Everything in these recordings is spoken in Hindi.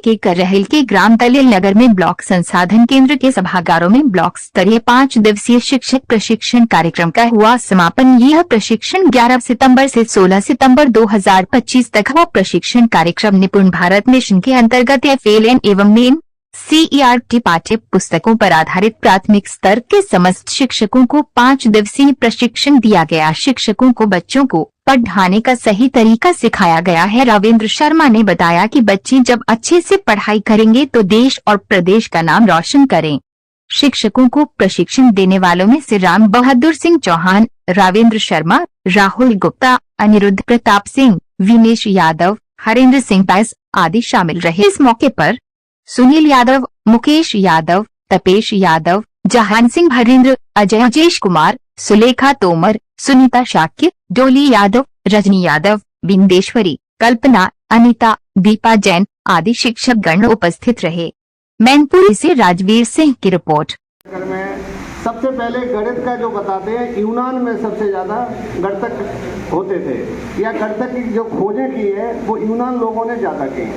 के करहल के ग्राम दलेल नगर में ब्लॉक संसाधन केंद्र के सभागारों में ब्लॉक स्तरीय 5 दिवसीय शिक्षक प्रशिक्षण कार्यक्रम का हुआ समापन। यह प्रशिक्षण 11 सितंबर से 16 सितंबर 2025 तक हुआ। प्रशिक्षण कार्यक्रम निपुण भारत मिशन के अंतर्गत FLN एवं मेन CERT पाठ्य पुस्तकों पर आधारित प्राथमिक स्तर के समस्त शिक्षकों को 5 दिवसीय प्रशिक्षण दिया गया। शिक्षकों को बच्चों को पढ़ाने का सही तरीका सिखाया गया है। रावेंद्र शर्मा ने बताया कि बच्चे जब अच्छे से पढ़ाई करेंगे तो देश और प्रदेश का नाम रोशन करें। शिक्षकों को प्रशिक्षण देने वालों में से राम बहादुर सिंह चौहान, रावेंद्र शर्मा, राहुल गुप्ता, अनिरुद्ध प्रताप सिंह, विनेश यादव, हरेंद्र सिंह पैस आदि शामिल रहे। इस मौके पर सुनील यादव, मुकेश यादव, तपेश यादव, जहान सिंह, हरेंद्र, अजय, अजेश कुमार, सुलेखा तोमर, सुनीता शाक्य, डोली यादव, रजनी यादव, बिंदेश्वरी, कल्पना, अनीता, दीपा जैन आदि शिक्षक गण उपस्थित रहे। मैनपुरी से राजवीर सिंह की रिपोर्ट। सबसे पहले गणित का जो बताते हैं, यूनान में सबसे ज्यादा गणितज्ञ होते थे या गणित की जो खोजें की है वो यूनान लोगों ने ज्यादा की।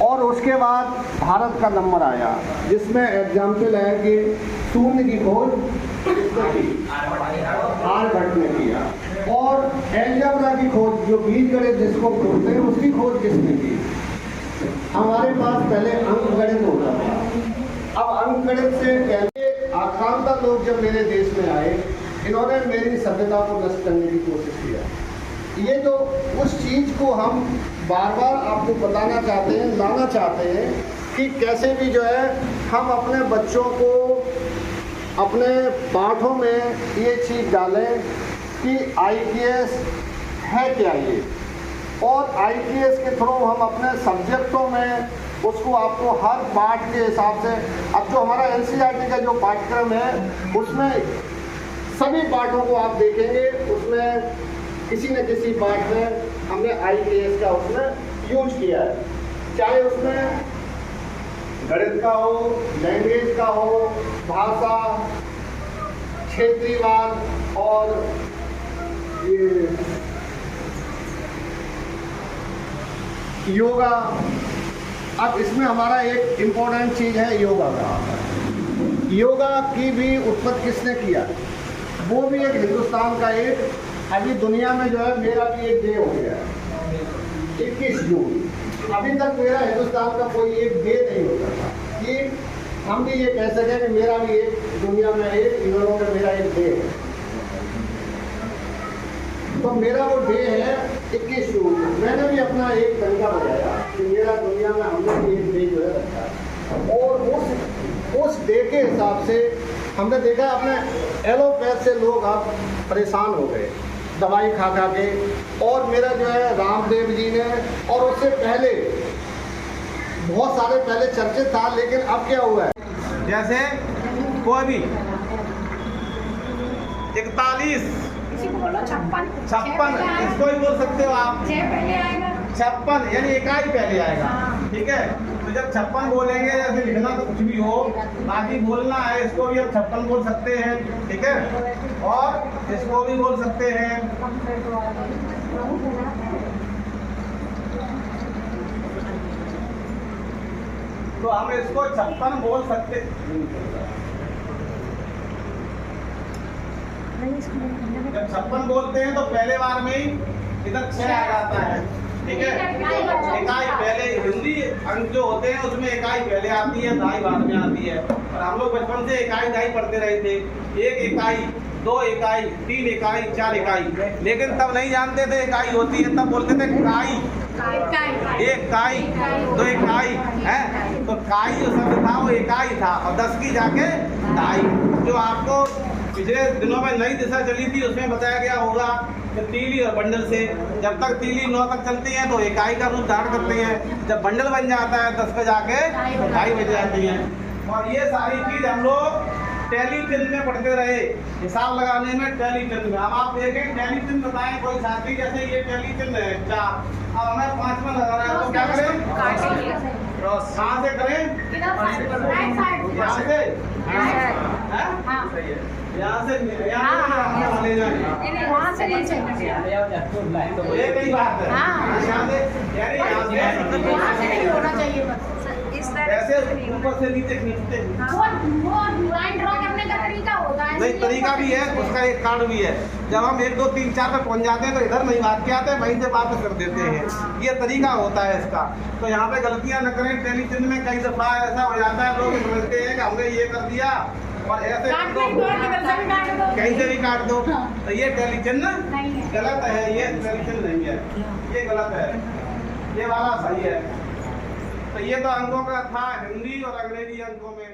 और उसके बाद भारत का नंबर आया जिसमें एग्जाम्पल है कि शून्य की खोज आर्यभट्ट ने किया और एलजेब्रा की खोज जो बीजगणित जिसको बोलते हैं उसकी खोज किसने की। हमारे पास पहले अंकगणित होता था। अब अंकगणित से पहले आक्रांता लोग जब मेरे देश में आए, इन्होंने मेरी सभ्यता को नष्ट करने की कोशिश किया। ये जो उस चीज को हम बार बार आपको बताना चाहते हैं, लाना चाहते हैं कि कैसे भी जो है हम अपने बच्चों को अपने पाठों में ये चीज डालें कि IPS है क्या ये, और IPS के थ्रू हम अपने सब्जेक्टों में उसको आपको हर पाठ के हिसाब से, अब जो हमारा NCERT का जो पाठ्यक्रम है उसमें सभी पाठों को आप देखेंगे, उसमें किसी न किसी पाठ में हमने IPS का उसमें यूज किया है, चाहे उसमें गणित का हो, लैंग्वेज का हो, भाषा, क्षेत्रीयवाद और ये योगा। अब इसमें हमारा एक इम्पोर्टेंट चीज है योगा का। योगा की भी उत्पत्ति किसने किया? वो भी एक हिंदुस्तान का एक, अभी दुनिया में जो है मेरा भी एक डे हो गया 21 जून। अभी तक मेरा हिंदुस्तान का कोई एक डे नहीं होता था कि हम भी ये कह सकें कि मेरा भी एक दुनिया में एक इन्होंने में मेरा एक डे है। तो मेरा वो डे है 21 जून। मैंने भी अपना एक तरीका बजाया कि मेरा दुनिया में हमने भी एक डे जो है रखा, और उस डे के हिसाब से हमने देखा अपने एलोपैथ से लोग अब परेशान हो गए दवाई खा खा के। और मेरा जो है रामदेव जी ने, और उससे पहले बहुत सारे पहले चर्चित था, लेकिन अब क्या हुआ है, जैसे कोई भी 41 56 इसको ही बोल सकते हो आप, 56 यानी इकाई पहले आएगा, ठीक है। तो जब 56 बोलेंगे, जैसे लिखना तो कुछ भी हो, बाकी बोलना है, इसको भी हम 56 बोल सकते हैं, ठीक है, और इसको भी बोल सकते हैं। तो हम इसको 56 बोल सकते। जब 56 बोलते हैं तो पहले बार में ही इधर 6 आ जाता है, ठीक है। इकाई पहले, हिंदी अंक जो होते हैं उसमें इकाई पहले आती है, दाई बाद में आती है। और हम लोग बचपन से इकाई दाई पढ़ते रहे थे, 1 इकाई, 2 इकाई, 3 इकाई, 4 इकाई, लेकिन तब नहीं जानते थे इकाई होती है, तब बोलते थे काई, 1 काई, 2 इकाई है। तो काई जो शब्द था वो इकाई था, और 10 की जाके दाई। जो आपको पिछले दिनों में नई दिशा चली थी उसमें बताया गया होगा कि तीली और बंडल से, जब तक तीली 9 तक चलती है तो इकाई का रूप धारण करते हैं, जब बंडल बन जाता है 10 पे जाके ढाई बज जाती है। और ये सारी चीज हम लोग टैली चिन्ह में पढ़ते रहे, हिसाब लगाने में टैली चिन्ह में। अब आप देखें टैली चिन्ह बताएं कोई साथी, जैसे ये टैली चिन्ह है 4, अब हमें 5 में लगाना है तो क्या करें? कहाँ से करें? यहाँ से सही है। यहाँ से ले जाए वहाँ से नीचे तो ये कई बात है। हाँ। यहाँ से यानी वहाँ से नहीं होना चाहिए बस इस तरह ऐसे ऊपर से नीचे खींचते हैं। वो लाइन ड्रॉ करने का तरीका होता है। नहीं तरीका भी है, उसका एक कार्ड भी है। जब हम 1 2 3 4 पे पहुंच जाते हैं तो इधर नहीं बात के आते हैं, वहीं से वापस कर देते हैं। ये तरीका होता है इसका। तो यहाँ पे गलतियां न करें। टेली चिन्ह में कई दफा ऐसा हो जाता है, लोग समझते हैं कि हमने ये कर दिया और ऐसे कर दो, कहीं से भी काट दो। तो ये टेली चिन्ह नहीं है। गलत है, ये टेली चिन्ह नहीं है, ये गलत है, ये वाला सही है। तो ये तो अंकों का था हिंदी और अंग्रेजी अंकों में।